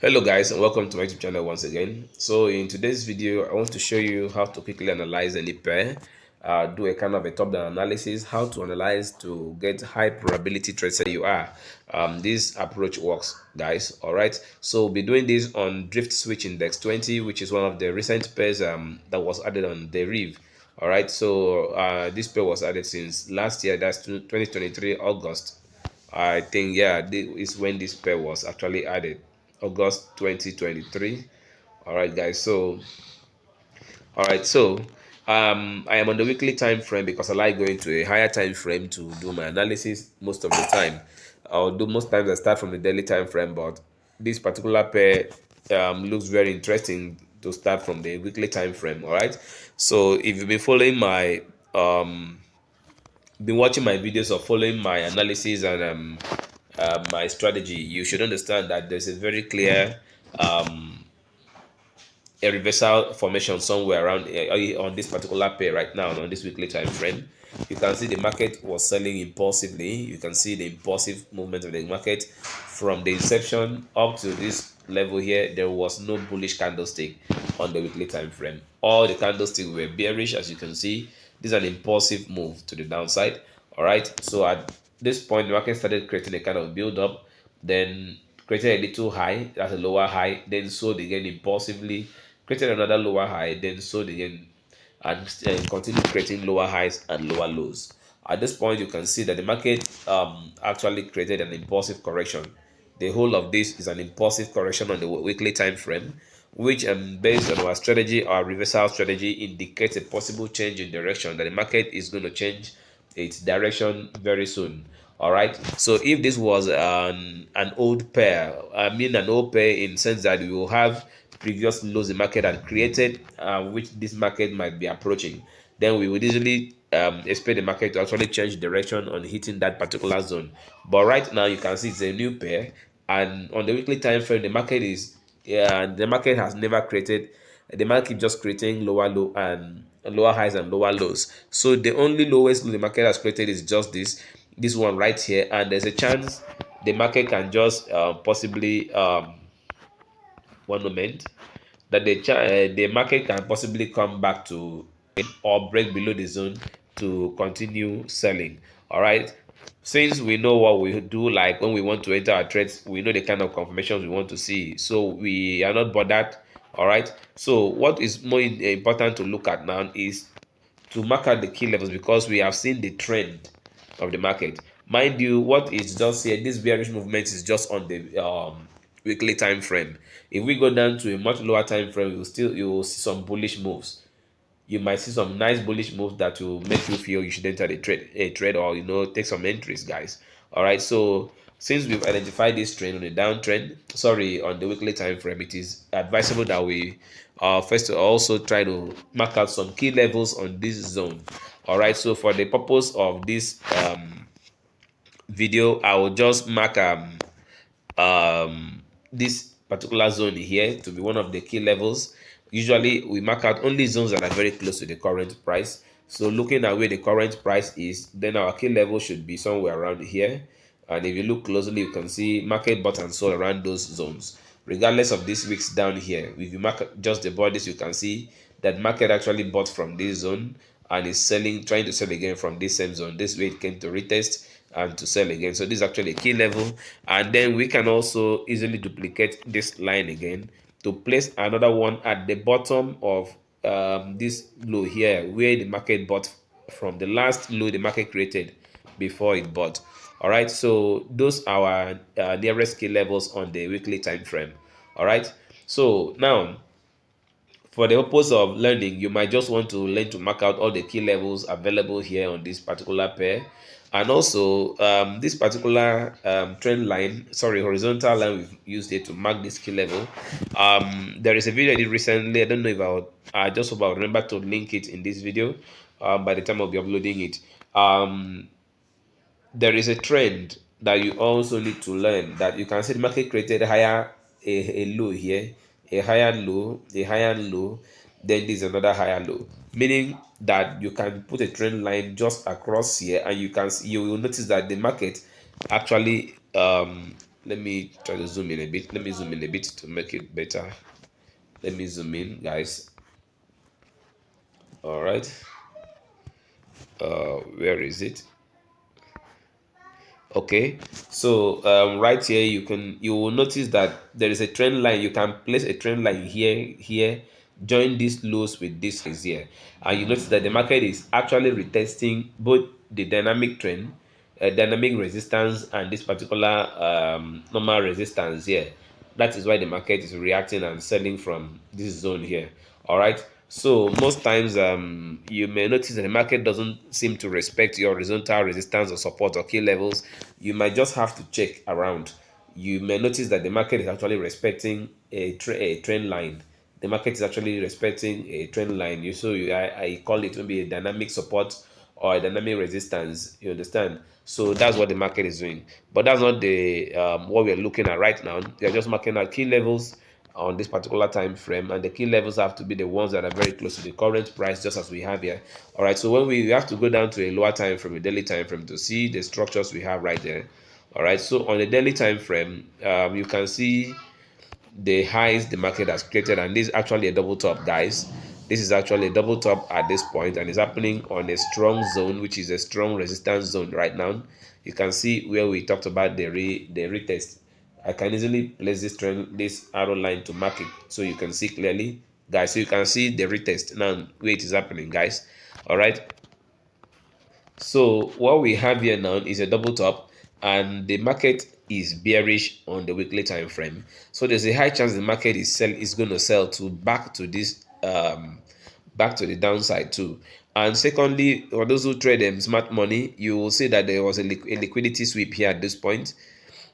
Hello guys, and welcome to my YouTube channel once again. So in today's video I want to show you how to quickly analyze any pair, do a kind of a top-down analysis, how to analyze to get high probability trades that you are. This approach works, guys. All right, so we'll be doing this on drift switch index 20, which is one of the recent pairs that was added on the rev. All right, so this pair was added since last year, that's 2023 August. I think, yeah, this is when this pair was actually added, August 2023. All right, guys. So I am on the weekly time frame because I like going to a higher time frame to do my analysis most of the time. Although most times I start from the daily time frame, but this particular pair looks very interesting to start from the weekly time frame. All right. So if you've been following my been watching my videos or following my analysis and my strategy, you should understand that there's a very clear a reversal formation somewhere around on this particular pair right now on this weekly time frame. You can see the market was selling impulsively. You can see the impulsive movement of the market from the inception up to this level here. There was no bullish candlestick on the weekly time frame. All the candlesticks were bearish, as you can see. This is an impulsive move to the downside. All right, so at this point the market started creating a kind of build up, then created a little high, that's a lower high, then sold again impulsively, created another lower high, then sold again, and continue creating lower highs and lower lows. At this point, you can see that the market actually created an impulsive correction. The whole of this is an impulsive correction on the weekly time frame, which based on our strategy, our reversal strategy, indicates a possible change in direction, that the market is going to change its direction very soon. All right, so if this was an old pair, I mean an old pair in the sense that we will have previous lows the market had created, which this market might be approaching, then we would easily expect the market to actually change direction on hitting that particular zone. But right now you can see it's a new pair, and on the weekly time frame the market is, yeah, the market has never created, the market just creating lower low and lower highs and lower lows. So the only lowest low the market has created is just this one right here, and there's a chance the market can just possibly one moment, that the market can possibly come back to or break below the zone to continue selling. All right, since we know what we do, like when we want to enter our trades, we know the kind of confirmations we want to see, so we are not bothered. All right, so what is more important to look at now is to mark out the key levels, because we have seen the trend of the market. Mind you, what is just here, this bearish movement is just on the weekly time frame. If we go down to a much lower time frame, you will see some bullish moves. You might see some nice bullish moves that will make you feel you should enter a trade, or take some entries, guys. All right, so since we've identified this trend on the downtrend, sorry, on the weekly time frame, it is advisable that we first also try to mark out some key levels on this zone. All right, so for the purpose of this video, I will just mark this particular zone here to be one of the key levels. Usually we mark out only zones that are very close to the current price. So looking at where the current price is, then our key level should be somewhere around here. And if you look closely, you can see market bought and sold around those zones. Regardless of these wicks down here, if you mark just the bodies, you can see that market actually bought from this zone and is selling, trying to sell again from this same zone. This way it came to retest and to sell again. So this is actually a key level, and then we can also easily duplicate this line again to place another one at the bottom of this low here, where the market bought from the last low the market created before it bought. All right, so those are our nearest key levels on the weekly time frame. All right, so now for the purpose of learning, you might just want to learn to mark out all the key levels available here on this particular pair. And also, this particular trend line, sorry, horizontal line we've used here to mark this key level. There is a video I did recently. I don't know if I just hope I'll remember to link it in this video by the time I'll be uploading it. There is a trend that you also need to learn, that you can see the market created a low here, a higher low, a higher low, then there's another higher low, meaning that you can put a trend line just across here, and you will notice that the market actually Let me try to zoom in a bit. Let me zoom in a bit to make it better. Let me zoom in, guys. All right. Where is it? Okay, so right here you will notice that there is a trend line. You can place a trend line here, join these lows with this is here, and you notice that the market is actually retesting both the dynamic trend, dynamic resistance, and this particular normal resistance here. That is why the market is reacting and selling from this zone here. All right, so most times you may notice that the market doesn't seem to respect your horizontal resistance or support or key levels. You might just have to check around. You may notice that the market is actually respecting a trend line. The market is actually respecting a trend line. I call it maybe a dynamic support or a dynamic resistance. You understand? So that's what the market is doing. But that's not the what we're looking at right now. They're just marking out key levels on this particular time frame, and the key levels have to be the ones that are very close to the current price, just as we have here. All right, so when we have to go down to a lower time frame, a daily time frame, to see the structures we have right there. All right, so on the daily time frame, you can see the highs the market has created, and this is actually a double top, guys. This is actually a double top at this point, and it's happening on a strong zone, which is a strong resistance zone right now. You can see where we talked about the retest. I can easily place this arrow line to mark it so you can see clearly, guys. So you can see the retest now where it is happening, guys. All right, so what we have here now is a double top, and the market is bearish on the weekly time frame. So there's a high chance the market is going to sell to back to this back to the downside too. And secondly, for those who trade smart money, you will see that there was a liquidity sweep here at this point.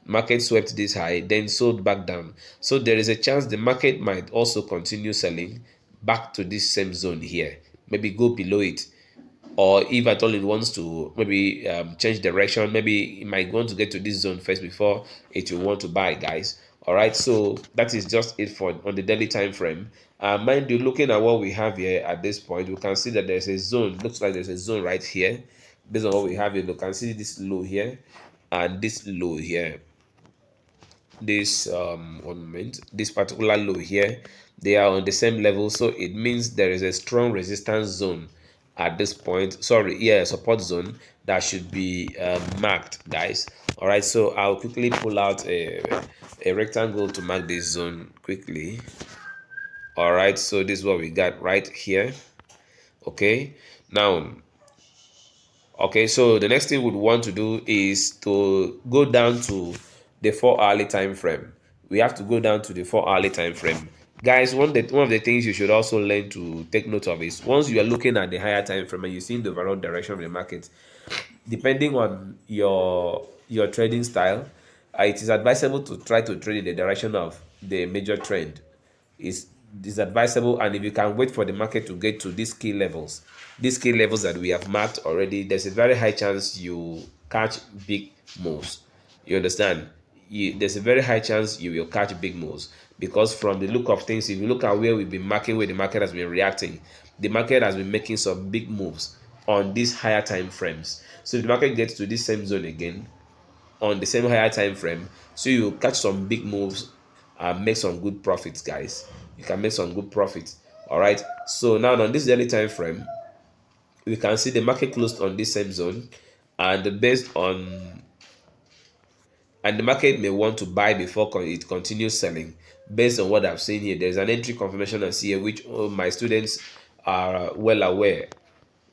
Market swept this high, then sold back down. So there is a chance the market might also continue selling back to this same zone here, maybe go below it, or if at all it wants to maybe change direction, maybe it might want to get to this zone first before it will want to buy, guys. All right, so that is just it for on the daily time frame. Mind you, looking at what we have here at this point, we can see that there's a zone. Looks like there's a zone right here. Based on what we have here, you can see this low here and this low here. This 1 moment, this particular low here, they are on the same level, so it means there is a strong resistance zone at this point. Sorry, yeah, support zone that should be marked, guys. All right, so I'll quickly pull out a rectangle to mark this zone quickly. All right, so this is what we got right here. Okay, now, okay, so the next thing we'd want to do is to go down to the 4 hourly time frame. We have to go down to the 4 hourly time frame. Guys, one of the things you should also learn to take note of is once you are looking at the higher time frame and you see the overall direction of the market, depending on your trading style, it is advisable to try to trade in the direction of the major trend. Is advisable, and if you can wait for the market to get to these key levels that we have marked already, there's a very high chance you catch big moves. You understand? There's a very high chance you will catch big moves, because from the look of things, if you look at where we've been marking, where the market has been reacting, the market has been making some big moves on these higher time frames. So if the market gets to this same zone again on the same higher time frame, so you catch some big moves and make some good profits, guys. You can make some good profits. All right, so now on this daily time frame, we can see the market closed on this same zone, and based on and the market may want to buy before it continues selling. Based on what I've seen here, there's an entry confirmation I see here, which my students are well aware.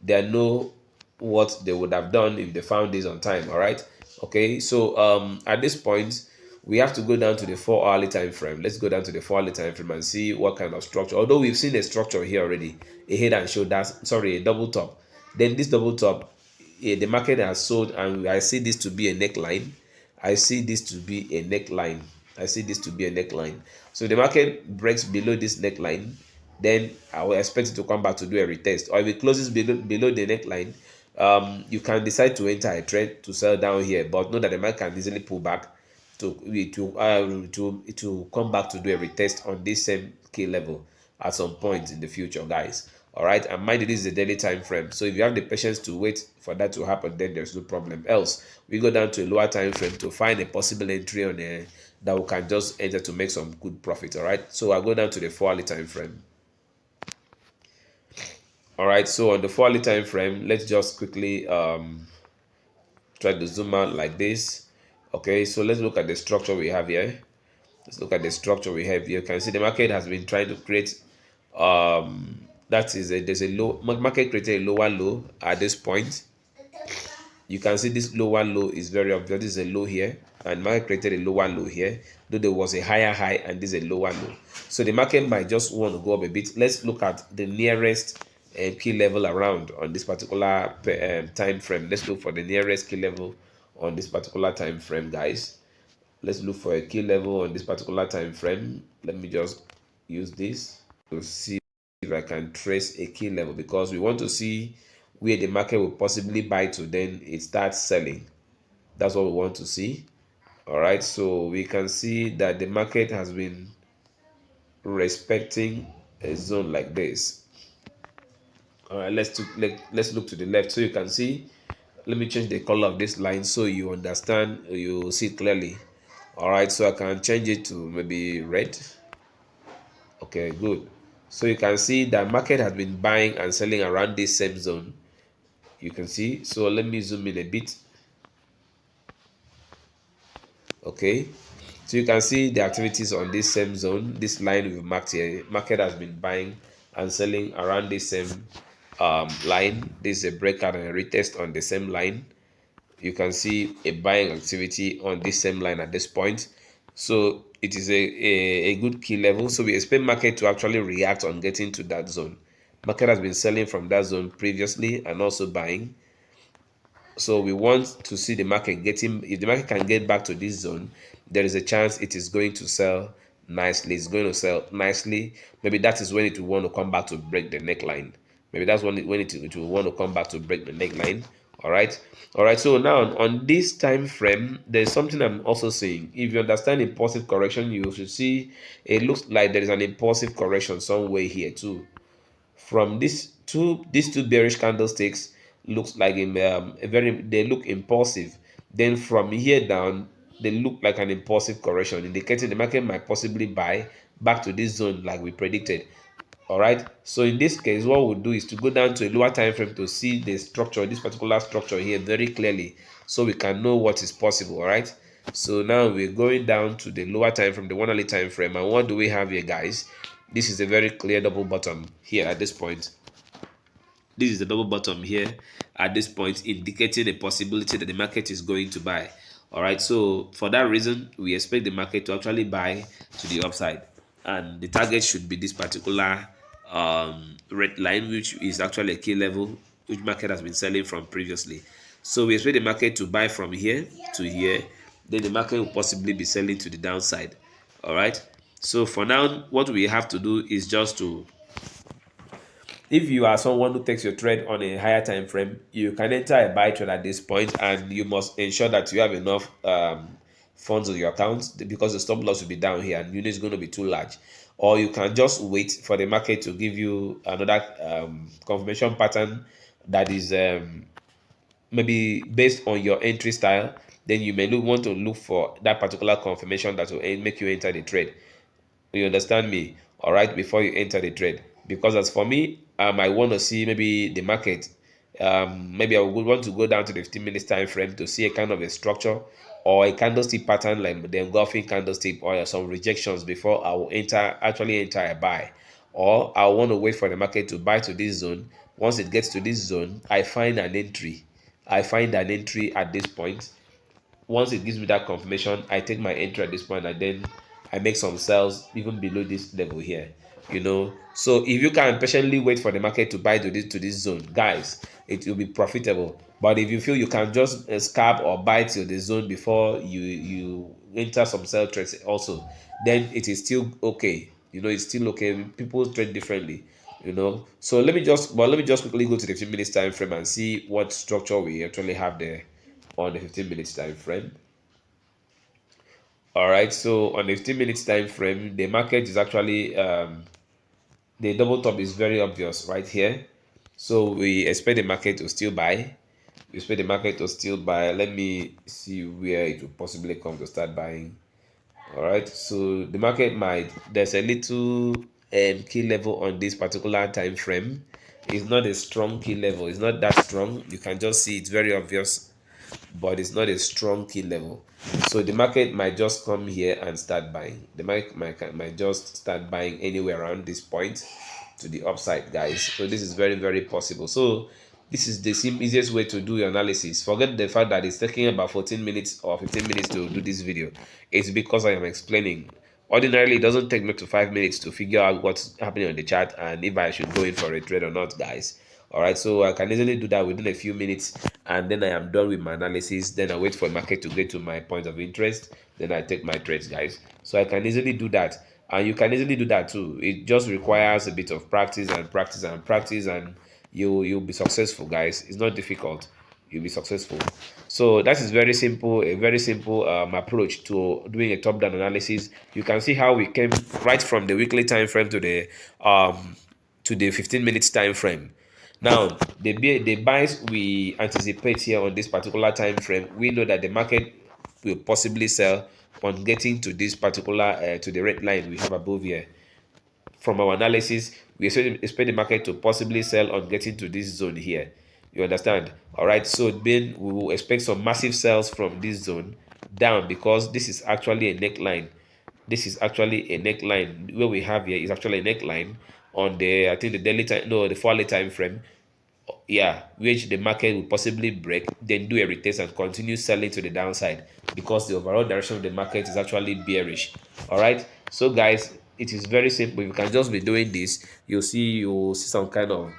They know what they would have done if they found this on time. All right, okay, so at this point we have to go down to the 4 hourly time frame. Let's go down to the 4 hourly time frame and see what kind of structure, although we've seen a structure here already, a head and shoulders, sorry, a double top. Then this double top, the market has sold, and I see this to be a neckline. I see this to be a neckline. I see this to be a neckline. So the market breaks below this neckline, then I will expect it to come back to do a retest. Or if it closes below the neckline, you can decide to enter a trade to sell down here, but know that the market can easily pull back to come back to do a retest on this same key level at some point in the future, guys. All right, and mind you, this is the daily time frame. So if you have the patience to wait for that to happen, then there's no problem. Else, we go down to a lower time frame to find a possible entry on a that we can just enter to make some good profit. All right, so I'll go down to the 4 hourly time frame. All right, so on the 4 hourly time frame, let's just quickly try to zoom out like this. Okay, so let's look at the structure we have here. Let's look at the structure we have here. You can see the market has been trying to create that is there's a low market created a lower low at this point. You can see this lower low is very obvious. This is a low here, and market created a lower low here, though there was a higher high and this is a lower low. So the market might just want to go up a bit. Let's look at the nearest key level around on this particular time frame. Let's look for the nearest key level on this particular time frame, guys. Let's look for a key level on this particular time frame. Let me just use this to see if I can trace a key level, because we want to see where the market will possibly buy to, then it starts selling. That's what we want to see. All right, so we can see that the market has been respecting a zone like this. All right, let's look to the left so you can see. Let me change the color of this line so you understand, you see clearly. All right, so I can change it to maybe red. Okay, good. So you can see that market has been buying and selling around this same zone. You can see. So let me zoom in a bit. Okay, so you can see the activities on this same zone. This line we've marked here, market has been buying and selling around this same line. This is a breakout and a retest on the same line. You can see a buying activity on this same line at this point. So it is a good key level. So we expect market to actually react on getting to that zone. Market has been selling from that zone previously and also buying. So we want to see the market getting, if the market can get back to this zone, there is a chance it is going to sell nicely. It's going to sell nicely. Maybe that is when it will want to come back to break the neckline. Maybe that's when it will want to come back to break the neckline. All right, so now on this time frame, there's something I'm also saying. If you understand impulsive correction, you should see it looks like there is an impulsive correction somewhere here too. From these two bearish candlesticks, looks like they look impulsive. Then from here down, they look like an impulsive correction, indicating the market might possibly buy back to this zone like we predicted. All right, so in this case, what we'll do is to go down to a lower time frame to see the structure, this particular structure here, very clearly, so we can know what is possible. All right, so now we're going down to the lower time frame, the 1 hourly time frame, and what do we have here, guys? This is a very clear double bottom here at this point. This is the double bottom here at this point, indicating a possibility that the market is going to buy. All right, so for that reason, we expect the market to actually buy to the upside, and the target should be this particular red line, which is actually a key level which market has been selling from previously. So we expect the market to buy from here to here, then the market will possibly be selling to the downside. All right, so for now, what we have to do is just to, if you are someone who takes your trade on a higher time frame, you can enter a buy trade at this point, and you must ensure that you have enough funds on your account, because the stop loss will be down here and unit is going to be too large. Or you can just wait for the market to give you another confirmation pattern that is maybe based on your entry style. Then you may want to look for that particular confirmation that will make you enter the trade. You understand me? All right, before you enter the trade. Because as for me, I want to see maybe the market. Maybe I would want to go down to the 15 minutes time frame to see a kind of a structure or a candlestick pattern like the engulfing candlestick, or some rejections before I will actually enter a buy. Or I want to wait for the market to buy to this zone. Once it gets to this zone, I find an entry. At this point. Once it gives me that confirmation, I take my entry at this point, and then I make some sales even below this level here. So if you can patiently wait for the market to buy to this zone, guys, it will be profitable. But if you feel you can just scalp or buy to the zone before you enter some sell trades also, then it is still okay. It's still okay. People trade differently. So let me just quickly go to the 15 minutes time frame and see what structure we actually have there on the 15 minutes time frame. All right, so on the 15 minutes time frame, the market is actually the double top is very obvious right here. So we expect the market to still buy. We expect the market to still buy. Let me see where it will possibly come to start buying. All right, so the market might, there's a little key level on this particular time frame. It's not a strong key level, it's not that strong. You can just see it's very obvious, but it's not a strong key level. So the market might just come here and start buying. The market might just start buying anywhere around this point to the upside, guys. So this is very, very possible. So this is the easiest way to do your analysis. Forget the fact that it's taking about 14 minutes or 15 minutes to do this video. It's because I am explaining. Ordinarily, it doesn't take me to 5 minutes to figure out what's happening on the chart and if I should go in for a trade or not, guys. All right, so I can easily do that within a few minutes, and then I am done with my analysis. Then I wait for the market to get to my point of interest, then I take my trades, guys. So I can easily do that, and you can easily do that too. It just requires a bit of practice and practice and practice, and you'll be successful, guys. It's not difficult. You'll be successful. So that is very simple, a very simple approach to doing a top-down analysis. You can see how we came right from the weekly time frame to the 15 minutes time frame. Now, the buys we anticipate here on this particular time frame, we know that the market will possibly sell on getting to this particular to the red line we have above here. From our analysis, we expect the market to possibly sell on getting to this zone here. You understand? All right, so then we will expect some massive sales from this zone down, because this is actually a neckline. This is actually a neckline. Where we have here is actually a neckline on the, I think, the daily time, no, the 4-hourly time frame. Yeah, which the market will possibly break, then do a retest and continue selling to the downside, because the overall direction of the market is actually bearish. All right, so guys, it is very simple. If you can just be doing this, you'll see some kind of,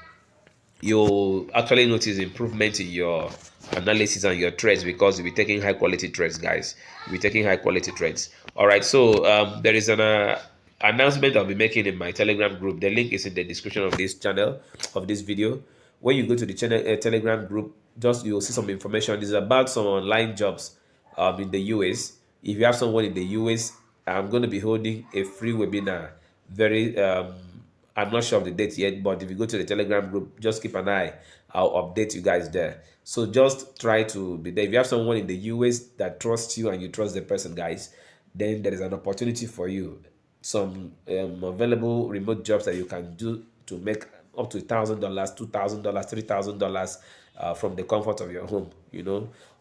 you'll actually notice improvement in your analysis and your trades, because you'll be taking high quality trades, guys. You'll be taking high quality trades. All right, so there is an announcement I'll be making in my Telegram group. The link is in the description of this channel, of this video. When you go to the channel Telegram group, just you'll see some information. This is about some online jobs in the US. If you have someone in the US, I'm going to be holding a free webinar. Very I'm not sure of the date yet, but if you go to the Telegram group, just keep an eye. I'll update you guys there. So just try to be there. If you have someone in the US that trusts you and you trust the person, guys, then there is an opportunity for you. Some available remote jobs that you can do to make up to $1,000, $2,000, $3,000 from the comfort of your home.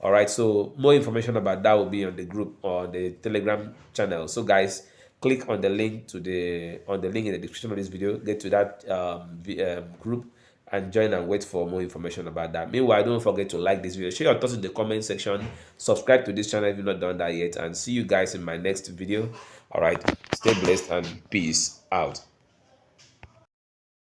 All right, so more information about that will be on the group or the Telegram channel. So guys, click on the link in the description of this video, get to that group and join and wait for more information about that. Meanwhile, don't forget to like this video, share your thoughts in the comment section, subscribe to this channel if you've not done that yet, and see you guys in my next video. All right, stay blessed and peace out.